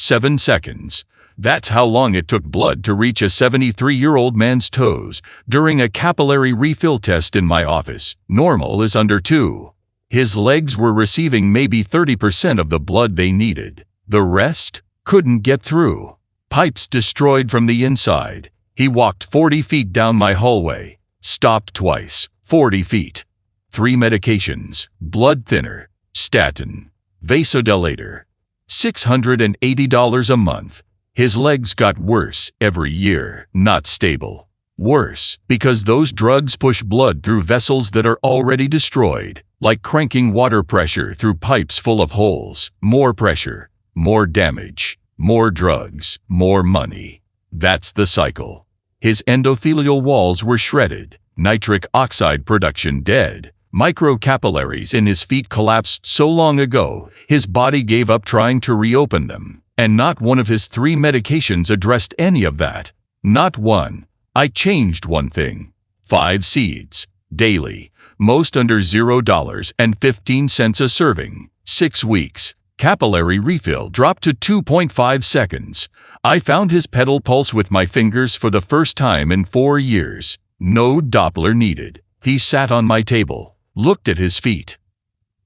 7 seconds. That's how long it took blood to reach a 73-year-old man's toes during a capillary refill test in my office. Normal is under 2. His legs were receiving maybe 30% of the blood they needed. The rest couldn't get through. Pipes destroyed from the inside. He walked 40 feet down my hallway. Stopped twice. 40 feet. 3 medications. Blood thinner. Statin. Vasodilator. $680 a month. His legs got worse every year. Not stable. Worse, because those drugs push blood through vessels that are already destroyed, like cranking water pressure through pipes full of holes. More pressure, more damage, more drugs, more money. That's the cycle. His endothelial walls were shredded, nitric oxide production dead. Microcapillaries in his feet collapsed so long ago, his body gave up trying to reopen them. And not one of his 3 medications addressed any of that. Not one. I changed one thing. 5 seeds. Daily. Most under $0.15 a serving. 6 weeks. Capillary refill dropped to 2.5 seconds. I found his pedal pulse with my fingers for the first time in 4 years. No Doppler needed. He sat on my table, looked at his feet.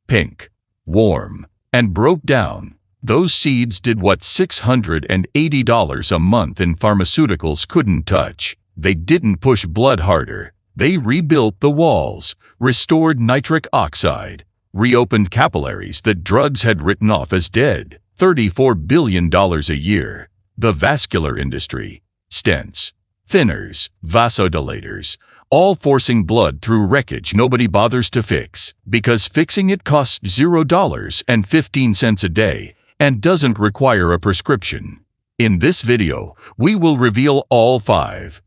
Pink. Warm. And broke down. Those seeds did what $680 a month in pharmaceuticals couldn't touch. They didn't push blood harder. They rebuilt the walls, restored nitric oxide, reopened capillaries that drugs had written off as dead. $34 billion a year. The vascular industry. Stents. Thinners. Vasodilators. All forcing blood through wreckage nobody bothers to fix, because fixing it costs $0.15 a day. And doesn't require a prescription. In this video, we will reveal all 5,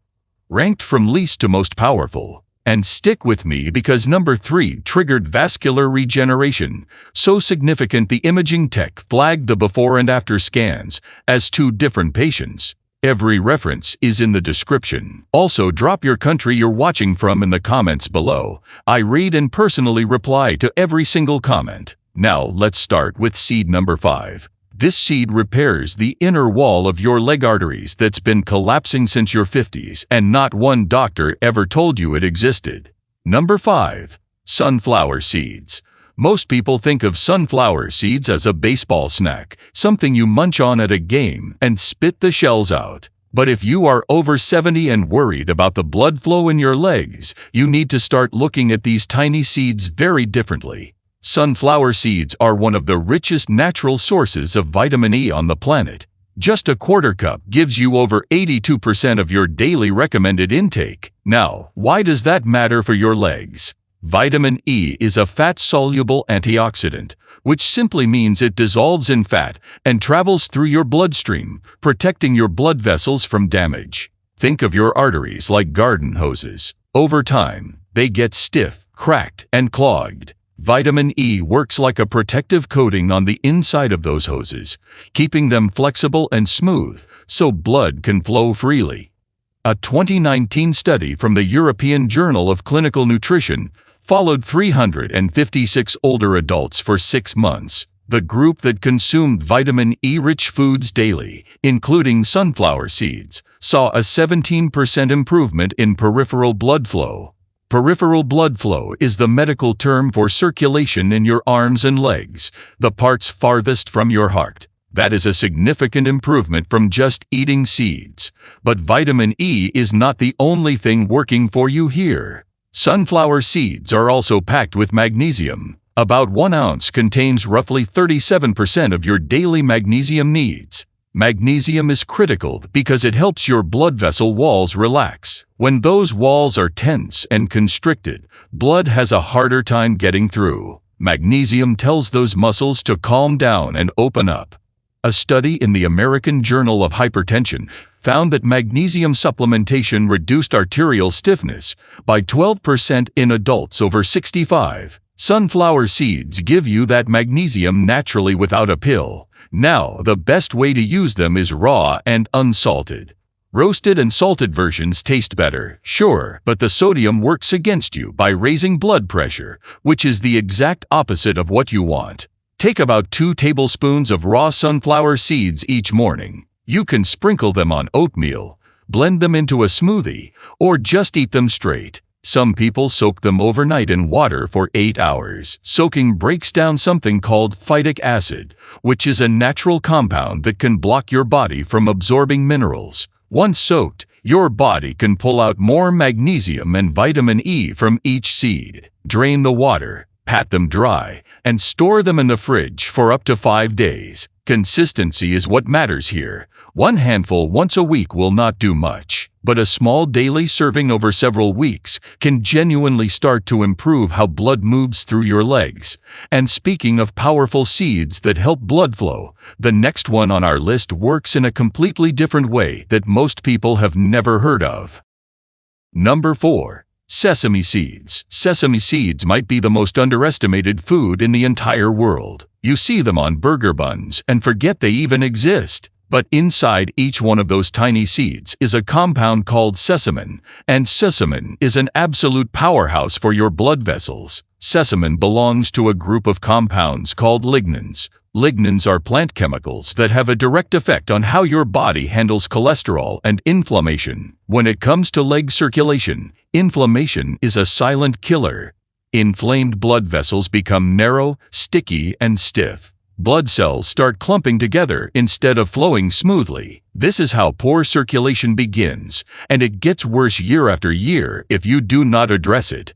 ranked from least to most powerful. And stick with me because number 3 triggered vascular regeneration, so significant the imaging tech flagged the before and after scans as 2 different patients. Every reference is in the description. Also, drop your country you're watching from in the comments below. I read and personally reply to every single comment. Now, let's start with seed number 5. This seed repairs the inner wall of your leg arteries that's been collapsing since your 50s, and not one doctor ever told you it existed. Number 5. Sunflower seeds. Most people think of sunflower seeds as a baseball snack, something you munch on at a game and spit the shells out. But if you are over 70 and worried about the blood flow in your legs, you need to start looking at these tiny seeds very differently. Sunflower seeds are one of the richest natural sources of vitamin E on the planet. Just a quarter cup gives you over 82% of your daily recommended intake. Now, why does that matter for your legs? Vitamin E is a fat-soluble antioxidant, which simply means it dissolves in fat and travels through your bloodstream, protecting your blood vessels from damage. Think of your arteries like garden hoses. Over time, they get stiff, cracked, and clogged. Vitamin E works like a protective coating on the inside of those hoses, keeping them flexible and smooth so blood can flow freely. A 2019 study from the European Journal of Clinical Nutrition followed 356 older adults for 6 months. The group that consumed vitamin E-rich foods daily, including sunflower seeds, saw a 17% improvement in peripheral blood flow. Peripheral blood flow is the medical term for circulation in your arms and legs, the parts farthest from your heart. That is a significant improvement from just eating seeds. But vitamin E is not the only thing working for you here. Sunflower seeds are also packed with magnesium. About 1 ounce contains roughly 37% of your daily magnesium needs. Magnesium is critical because it helps your blood vessel walls relax. When those walls are tense and constricted, blood has a harder time getting through. Magnesium tells those muscles to calm down and open up. A study in the American Journal of Hypertension found that magnesium supplementation reduced arterial stiffness by 12% in adults over 65. Sunflower seeds give you that magnesium naturally without a pill. Now, the best way to use them is raw and unsalted. Roasted and salted versions taste better, sure, but the sodium works against you by raising blood pressure, which is the exact opposite of what you want. Take about 2 tablespoons of raw sunflower seeds each morning. You can sprinkle them on oatmeal, blend them into a smoothie, or just eat them straight. Some people soak them overnight in water for 8 hours. Soaking breaks down something called phytic acid, which is a natural compound that can block your body from absorbing minerals. Once soaked, your body can pull out more magnesium and vitamin E from each seed. Drain the water, pat them dry, and store them in the fridge for up to 5 days. Consistency is what matters here. 1 handful once a week will not do much, but a small daily serving over several weeks can genuinely start to improve how blood moves through your legs. And speaking of powerful seeds that help blood flow, the next one on our list works in a completely different way that most people have never heard of. Number 4. Sesame seeds. Sesame seeds might be the most underestimated food in the entire world. You see them on burger buns and forget they even exist. But inside each one of those tiny seeds is a compound called sesamin, and sesamin is an absolute powerhouse for your blood vessels. Sesamin belongs to a group of compounds called lignans. Lignans are plant chemicals that have a direct effect on how your body handles cholesterol and inflammation. When it comes to leg circulation, inflammation is a silent killer. Inflamed blood vessels become narrow, sticky, and stiff. Blood cells start clumping together instead of flowing smoothly. This is how poor circulation begins, and it gets worse year after year if you do not address it.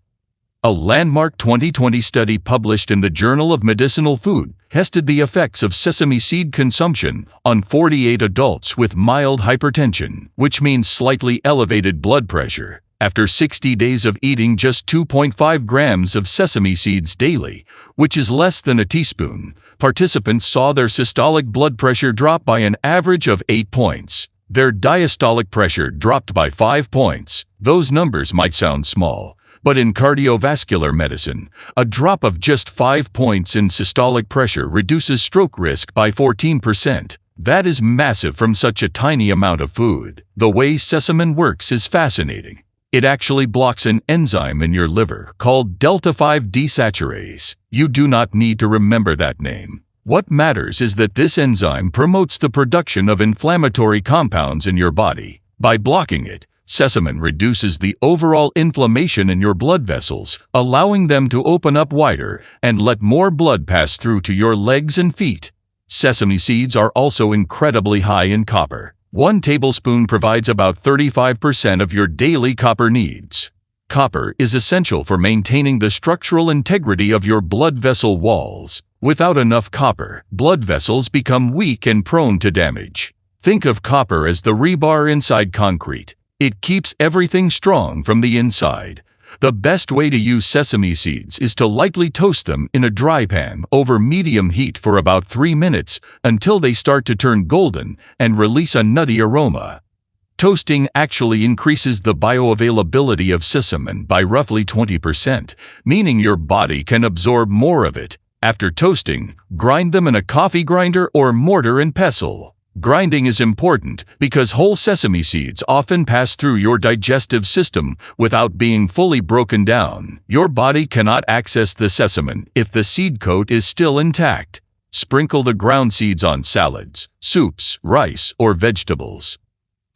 A landmark 2020 study published in the Journal of Medicinal Food tested the effects of sesame seed consumption on 48 adults with mild hypertension, which means slightly elevated blood pressure. After 60 days of eating just 2.5 grams of sesame seeds daily, which is less than a teaspoon, participants saw their systolic blood pressure drop by an average of 8 points. Their diastolic pressure dropped by 5 points. Those numbers might sound small, but in cardiovascular medicine, a drop of just 5 points in systolic pressure reduces stroke risk by 14%. That is massive from such a tiny amount of food. The way sesamin works is fascinating. It actually blocks an enzyme in your liver called delta-5 desaturase. You do not need to remember that name. What matters is that this enzyme promotes the production of inflammatory compounds in your body. By blocking it, sesamin reduces the overall inflammation in your blood vessels, allowing them to open up wider and let more blood pass through to your legs and feet. Sesame seeds are also incredibly high in copper. 1 tablespoon provides about 35% of your daily copper needs. Copper is essential for maintaining the structural integrity of your blood vessel walls. Without enough copper, blood vessels become weak and prone to damage. Think of copper as the rebar inside concrete. It keeps everything strong from the inside. The best way to use sesame seeds is to lightly toast them in a dry pan over medium heat for about 3 minutes until they start to turn golden and release a nutty aroma. Toasting actually increases the bioavailability of sesamin by roughly 20%, meaning your body can absorb more of it. After toasting, grind them in a coffee grinder or mortar and pestle. Grinding is important because whole sesame seeds often pass through your digestive system without being fully broken down. Your body cannot access the sesamin if the seed coat is still intact. Sprinkle the ground seeds on salads, soups, rice, or vegetables.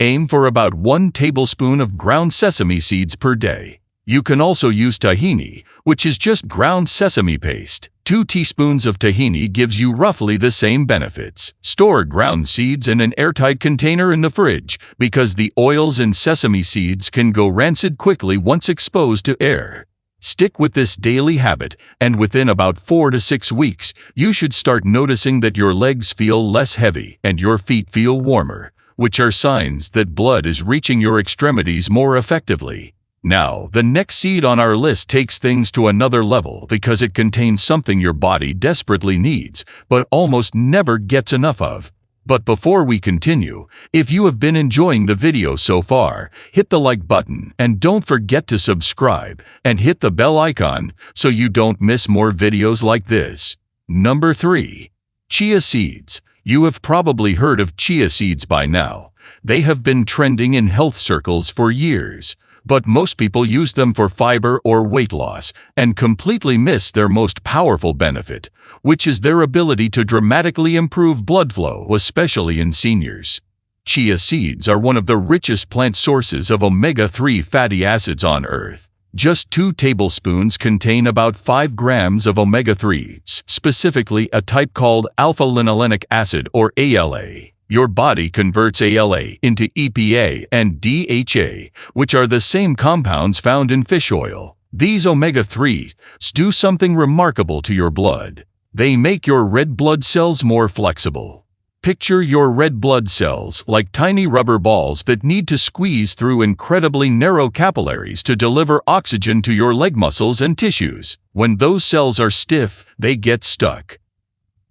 Aim for about 1 tablespoon of ground sesame seeds per day. You can also use tahini, which is just ground sesame paste. 2 teaspoons of tahini gives you roughly the same benefits. Store ground seeds in an airtight container in the fridge because the oils in sesame seeds can go rancid quickly once exposed to air. Stick with this daily habit, and within about 4 to 6 weeks, you should start noticing that your legs feel less heavy and your feet feel warmer, which are signs that blood is reaching your extremities more effectively. Now, the next seed on our list takes things to another level because it contains something your body desperately needs, but almost never gets enough of. But before we continue, if you have been enjoying the video so far, hit the like button and don't forget to subscribe and hit the bell icon so you don't miss more videos like this. Number 3. Chia seeds. You have probably heard of chia seeds by now. They have been trending in health circles for years. but most people use them for fiber or weight loss and completely miss their most powerful benefit, which is their ability to dramatically improve blood flow, especially in seniors. Chia seeds are one of the richest plant sources of omega-3 fatty acids on Earth. Just 2 tablespoons contain about 5 grams of omega-3s, specifically a type called alpha-linolenic acid or ALA. Your body converts ALA into EPA and DHA, which are the same compounds found in fish oil. These omega-3s do something remarkable to your blood. They make your red blood cells more flexible. Picture your red blood cells like tiny rubber balls that need to squeeze through incredibly narrow capillaries to deliver oxygen to your leg muscles and tissues. When those cells are stiff, they get stuck.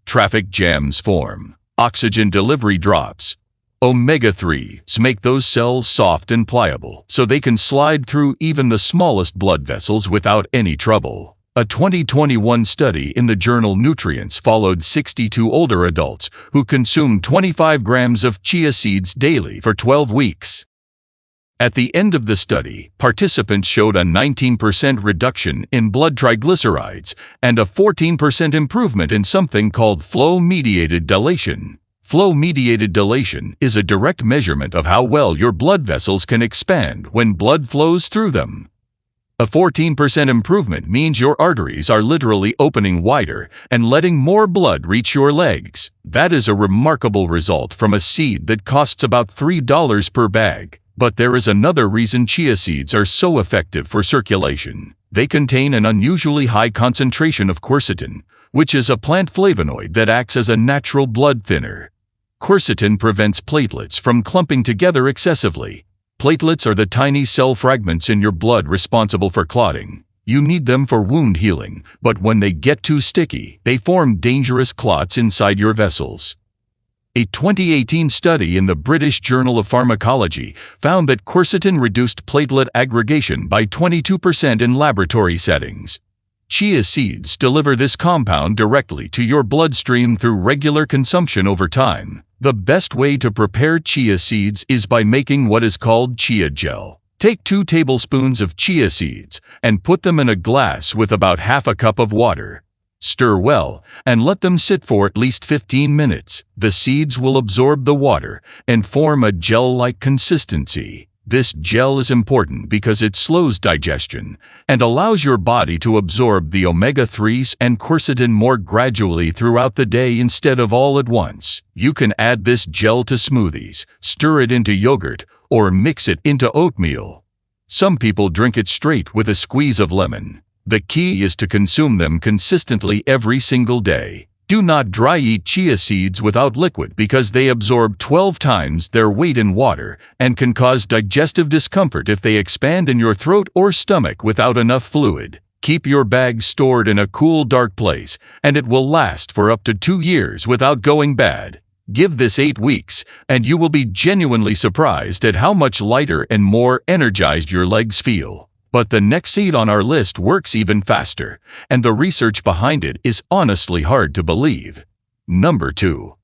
Traffic jams form. Oxygen delivery drops. Omega-3s make those cells soft and pliable, so they can slide through even the smallest blood vessels without any trouble. A 2021 study in the journal Nutrients followed 62 older adults who consumed 25 grams of chia seeds daily for 12 weeks. At the end of the study, participants showed a 19% reduction in blood triglycerides and a 14% improvement in something called flow-mediated dilation. Flow-mediated dilation is a direct measurement of how well your blood vessels can expand when blood flows through them. A 14% improvement means your arteries are literally opening wider and letting more blood reach your legs. That is a remarkable result from a seed that costs about $3 per bag. But there is another reason chia seeds are so effective for circulation. They contain an unusually high concentration of quercetin, which is a plant flavonoid that acts as a natural blood thinner. Quercetin prevents platelets from clumping together excessively. Platelets are the tiny cell fragments in your blood responsible for clotting. You need them for wound healing, but when they get too sticky, they form dangerous clots inside your vessels. A 2018 study in the British Journal of Pharmacology found that quercetin reduced platelet aggregation by 22% in laboratory settings. Chia seeds deliver this compound directly to your bloodstream through regular consumption over time. The best way to prepare chia seeds is by making what is called chia gel. Take 2 tablespoons of chia seeds and put them in a glass with about half a cup of water. Stir well and let them sit for at least 15 minutes. The seeds will absorb the water and form a gel-like consistency. This gel is important because it slows digestion and allows your body to absorb the omega-3s and quercetin more gradually throughout the day instead of all at once. You can add this gel to smoothies, stir it into yogurt, or mix it into oatmeal. Some people drink it straight with a squeeze of lemon. The key is to consume them consistently every single day. Do not dry eat chia seeds without liquid because they absorb 12 times their weight in water and can cause digestive discomfort if they expand in your throat or stomach without enough fluid. Keep your bag stored in a cool, dark place, and it will last for up to 2 years without going bad. Give this 8 weeks, and you will be genuinely surprised at how much lighter and more energized your legs feel. But the next seed on our list works even faster, and the research behind it is honestly hard to believe. Number 2.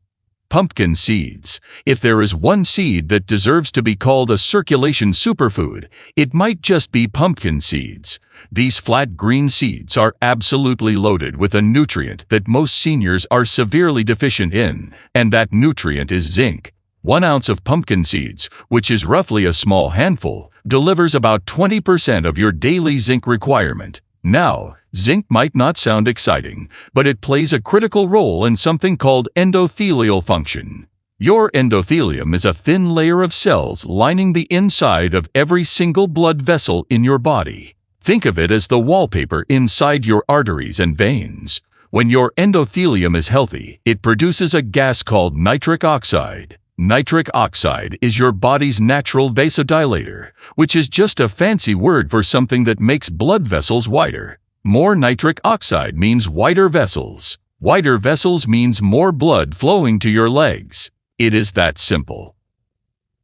Pumpkin seeds. If there is one seed that deserves to be called a circulation superfood, it might just be pumpkin seeds. These flat green seeds are absolutely loaded with a nutrient that most seniors are severely deficient in, and that nutrient is zinc. 1 ounce of pumpkin seeds, which is roughly a small handful, delivers about 20% of your daily zinc requirement. Now, zinc might not sound exciting, but it plays a critical role in something called endothelial function. Your endothelium is a thin layer of cells lining the inside of every single blood vessel in your body. Think of it as the wallpaper inside your arteries and veins. When your endothelium is healthy, it produces a gas called nitric oxide. Nitric oxide is your body's natural vasodilator, which is just a fancy word for something that makes blood vessels wider. More nitric oxide means wider vessels. Wider vessels means more blood flowing to your legs. It is that simple.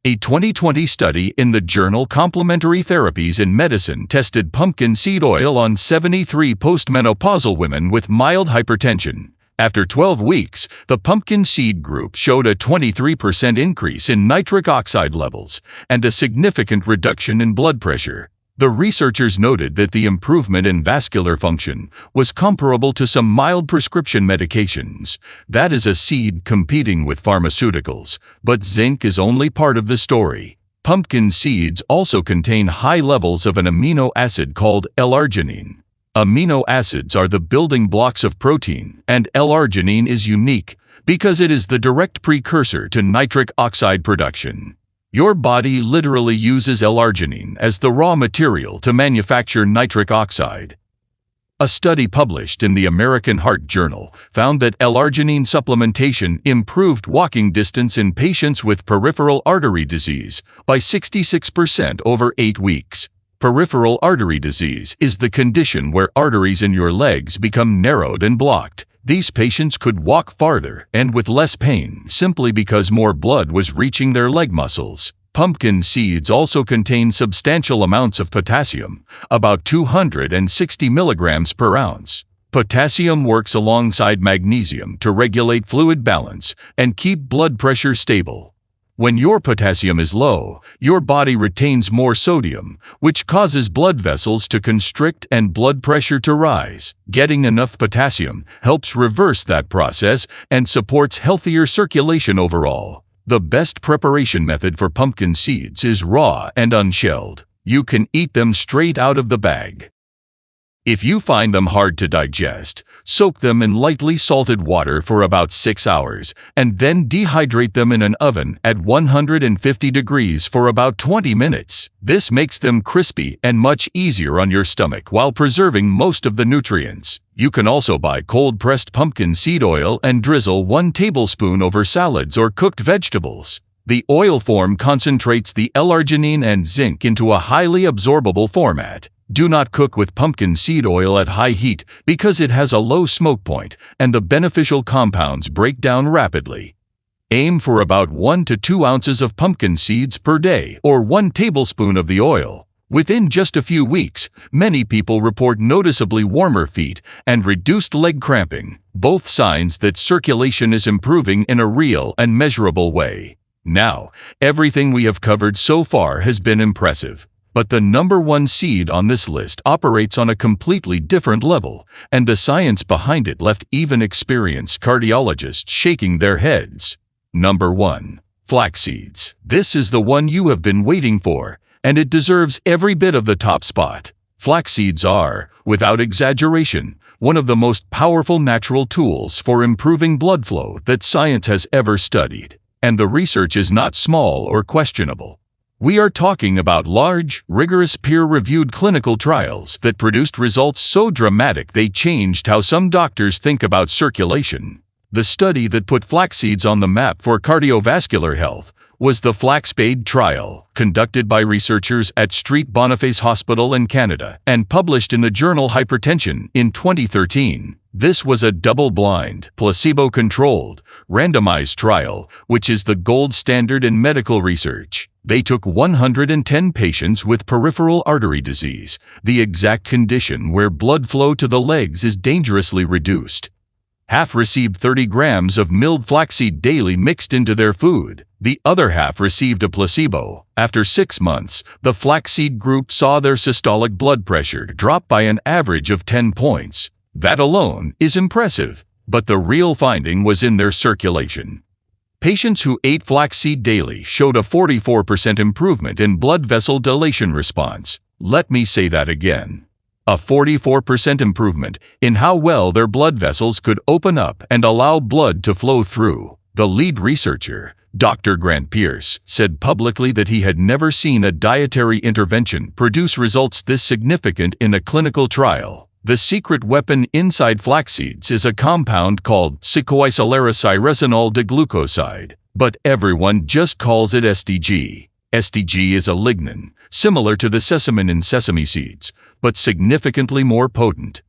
A 2020 study in the journal Complementary Therapies in Medicine tested pumpkin seed oil on 73 postmenopausal women with mild hypertension. After 12 weeks, the pumpkin seed group showed a 23% increase in nitric oxide levels and a significant reduction in blood pressure. The researchers noted that the improvement in vascular function was comparable to some mild prescription medications. That is a seed competing with pharmaceuticals, but zinc is only part of the story. Pumpkin seeds also contain high levels of an amino acid called L-arginine. Amino acids are the building blocks of protein, and L-arginine is unique because it is the direct precursor to nitric oxide production. Your body literally uses L-arginine as the raw material to manufacture nitric oxide. A study published in the American Heart Journal found that L-arginine supplementation improved walking distance in patients with peripheral artery disease by 66% over 8 weeks. Peripheral artery disease is the condition where arteries in your legs become narrowed and blocked. These patients could walk farther and with less pain simply because more blood was reaching their leg muscles. Pumpkin seeds also contain substantial amounts of potassium, about 260 milligrams per ounce. Potassium works alongside magnesium to regulate fluid balance and keep blood pressure stable. When your potassium is low, your body retains more sodium, which causes blood vessels to constrict and blood pressure to rise. Getting enough potassium helps reverse that process and supports healthier circulation overall. The best preparation method for pumpkin seeds is raw and unshelled. You can eat them straight out of the bag. If you find them hard to digest, soak them in lightly salted water for about 6 hours, and then dehydrate them in an oven at 150 degrees for about 20 minutes. This makes them crispy and much easier on your stomach while preserving most of the nutrients. You can also buy cold-pressed pumpkin seed oil and drizzle 1 tablespoon over salads or cooked vegetables. The oil form concentrates the L-arginine and zinc into a highly absorbable format. Do not cook with pumpkin seed oil at high heat because it has a low smoke point and the beneficial compounds break down rapidly. Aim for about 1 to 2 ounces of pumpkin seeds per day or 1 tablespoon of the oil. Within just a few weeks, many people report noticeably warmer feet and reduced leg cramping, both signs that circulation is improving in a real and measurable way. Now, everything we have covered so far has been impressive. But the number 1 seed on this list operates on a completely different level, and the science behind it left even experienced cardiologists shaking their heads. Number 1. Flax seeds. This is the one you have been waiting for, and it deserves every bit of the top spot. Flax seeds are, without exaggeration, one of the most powerful natural tools for improving blood flow that science has ever studied, and the research is not small or questionable. We are talking about large, rigorous peer-reviewed clinical trials that produced results so dramatic they changed how some doctors think about circulation. The study that put flax seeds on the map for cardiovascular health was the FlaxSpade trial, conducted by researchers at St. Boniface Hospital in Canada and published in the journal Hypertension in 2013. This was a double-blind, placebo-controlled, randomized trial, which is the gold standard in medical research. They took 110 patients with peripheral artery disease, the exact condition where blood flow to the legs is dangerously reduced. Half received 30 grams of milled flaxseed daily mixed into their food. The other half received a placebo. After 6 months, the flaxseed group saw their systolic blood pressure drop by an average of 10 points. That alone is impressive, but the real finding was in their circulation. Patients who ate flaxseed daily showed a 44% improvement in blood vessel dilation response. Let me say that again. A 44% improvement in how well their blood vessels could open up and allow blood to flow through. The lead researcher, Dr. Grant Pierce, said publicly that he had never seen a dietary intervention produce results this significant in a clinical trial. The secret weapon inside flax seeds is a compound called secoisolerosyresinol diglucoside, but everyone just calls it SDG. SDG is a lignin, similar to the sesamin in sesame seeds, but significantly more potent.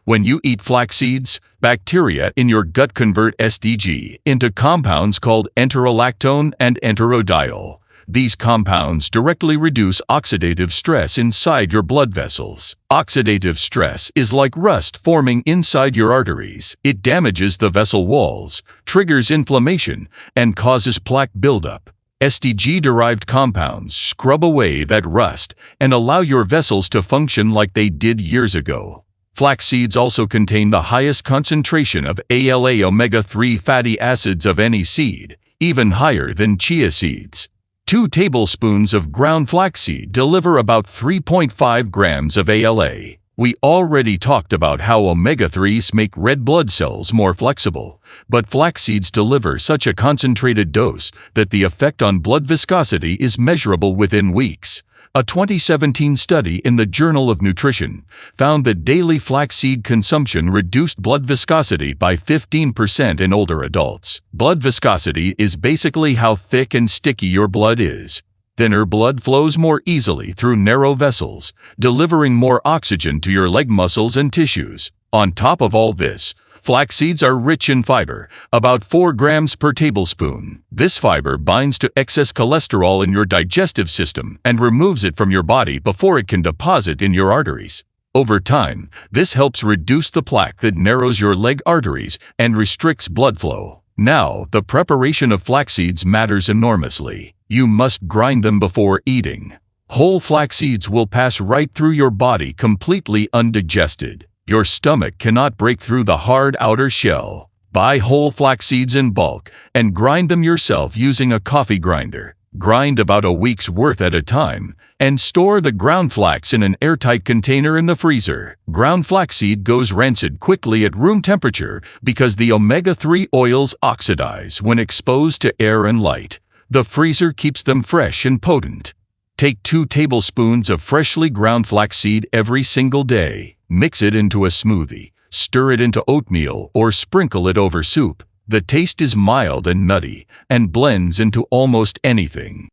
When you eat flax seeds, bacteria in your gut convert SDG into compounds called enterolactone and enterodiol. These compounds directly reduce oxidative stress inside your blood vessels. Oxidative stress is like rust forming inside your arteries. It damages the vessel walls, triggers inflammation, and causes plaque buildup. SDG-derived compounds scrub away that rust and allow your vessels to function like they did years ago. Flax seeds also contain the highest concentration of ALA omega-3 fatty acids of any seed, even higher than chia seeds. 2 tablespoons of ground flaxseed deliver about 3.5 grams of ALA. We already talked about how omega-3s make red blood cells more flexible, but flax seeds deliver such a concentrated dose that the effect on blood viscosity is measurable within weeks. A 2017 study in the Journal of Nutrition found that daily flaxseed consumption reduced blood viscosity by 15% in older adults. Blood viscosity is basically how thick and sticky your blood is. Thinner blood flows more easily through narrow vessels, delivering more oxygen to your leg muscles and tissues. On top of all this, flax seeds are rich in fiber, about 4 grams per tablespoon. This fiber binds to excess cholesterol in your digestive system and removes it from your body before it can deposit in your arteries. Over time, this helps reduce the plaque that narrows your leg arteries and restricts blood flow. Now, the preparation of flax seeds matters enormously. You must grind them before eating. Whole flax seeds will pass right through your body completely undigested. Your stomach cannot break through the hard outer shell. Buy whole flax seeds in bulk and grind them yourself using a coffee grinder. Grind about a week's worth at a time and store the ground flax in an airtight container in the freezer. Ground flaxseed goes rancid quickly at room temperature because the omega-3 oils oxidize when exposed to air and light. The freezer keeps them fresh and potent. Take 2 tablespoons of freshly ground flaxseed every single day. Mix it into a smoothie, stir it into oatmeal, or sprinkle it over soup. The taste is mild and nutty and blends into almost anything.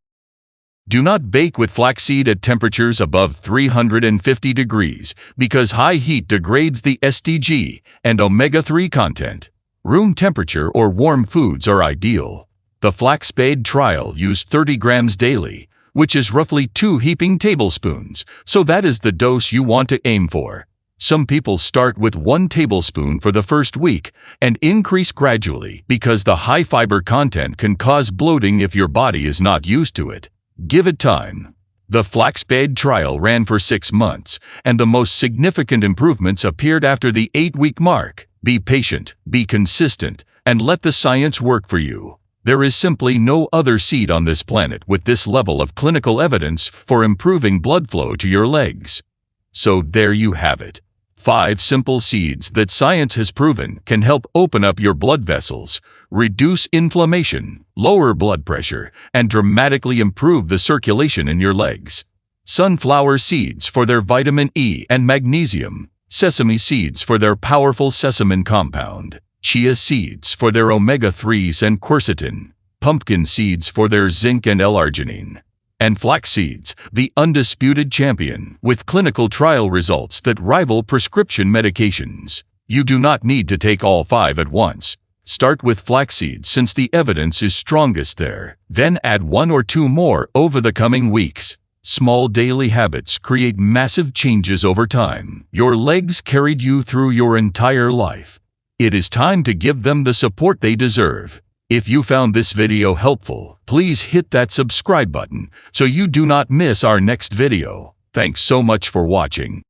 Do not bake with flaxseed at temperatures above 350 degrees because high heat degrades the SDG and omega-3 content. Room temperature or warm foods are ideal. The flaxseed trial used 30 grams daily, which is roughly 2 heaping tablespoons, so that is the dose you want to aim for. Some people start with 1 tablespoon for the first week and increase gradually because the high fiber content can cause bloating if your body is not used to it. Give it time. The flaxseed trial ran for 6 months, and the most significant improvements appeared after the 8-week mark. Be patient, be consistent, and let the science work for you. There is simply no other seed on this planet with this level of clinical evidence for improving blood flow to your legs. So there you have it. 5 simple seeds that science has proven can help open up your blood vessels, reduce inflammation, lower blood pressure, and dramatically improve the circulation in your legs. Sunflower seeds for their vitamin E and magnesium, sesame seeds for their powerful sesamin compound, chia seeds for their omega-3s and quercetin, pumpkin seeds for their zinc and L-arginine, and flax seeds, the undisputed champion, with clinical trial results that rival prescription medications. You do not need to take all 5 at once. Start with flax seeds since the evidence is strongest there. Then add 1 or 2 more over the coming weeks. Small daily habits create massive changes over time. Your legs carried you through your entire life. It is time to give them the support they deserve. If you found this video helpful, please hit that subscribe button so you do not miss our next video. Thanks so much for watching.